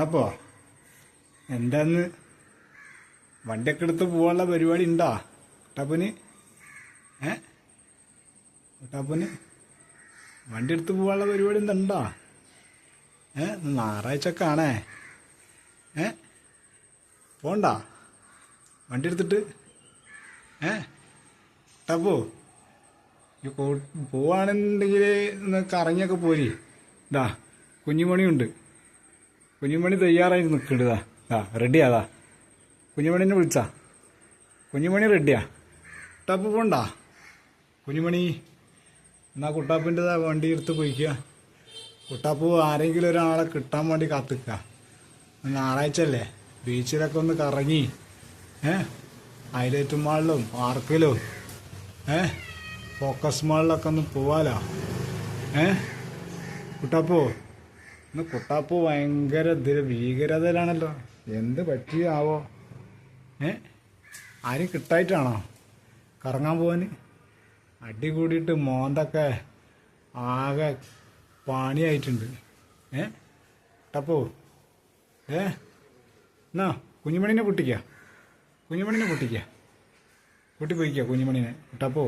അപ്പോ എന്താന്ന് വണ്ടിയൊക്കെ എടുത്ത് പോകാനുള്ള പരിപാടി ഉണ്ടോ കുട്ടാപ്പന്? കുട്ടാപ്പന് വണ്ടി എടുത്ത് പോകാനുള്ള പരിപാടി എന്തുണ്ടോ? ഞായറാഴ്ച ഒക്കെ ആണേ. പോണ്ട വണ്ടി എടുത്തിട്ട് കുട്ടാപ്പോ ഈ പോവാണെന്നുണ്ടെങ്കിൽ കറങ്ങിയൊക്കെ പോരി. ഇതാ കുഞ്ഞുമണിയുണ്ട്, കുഞ്ഞുമണി തയ്യാറായി നിൽക്കുന്നുണ്ട്. റെഡിയാ. കുഞ്ഞുമണിനെ വിളിച്ചാ കുഞ്ഞുമണി റെഡിയാ. കുട്ടാപ്പ് പോണ്ട കുഞ്ഞുമണി? എന്നാ കുട്ടാപ്പിൻ്റെതാ വണ്ടി എടുത്ത് പോയിക്കുക. കുട്ടാപ്പ് ആരെങ്കിലും ഒരാളെ കിട്ടാൻ വേണ്ടി കാത്തിക്കുക. ഞായറാഴ്ച അല്ലേ, ബീച്ചിലൊക്കെ ഒന്ന് കറങ്ങി ഹൈലൈറ്റ് മാളിലും പാർക്കിലും ഫോക്കസ് മാളിലൊക്കെ ഒന്ന് പോവാലോ. കുട്ടാപ്പോ ഇന്ന് കുട്ടാപ്പു ഭയങ്കര ഭീകരതയിലാണല്ലോ. എന്ത് പറ്റിയാവോ? ആരും കിട്ടായിട്ടാണോ കറങ്ങാൻ പോവാൻ? അടി കൂടിയിട്ട് മോന്തൊക്കെ ആകെ പണിയായിട്ടുണ്ട്. കുട്ടാപ്പോ എന്നാ കുഞ്ഞുമണിനെ പൊട്ടിക്കുക, കുഞ്ഞുമണിനെ പൊട്ടിക്കുക, പൊട്ടിപ്പോയിക്കുക കുഞ്ഞുമണിനെ. കുട്ടാപ്പോ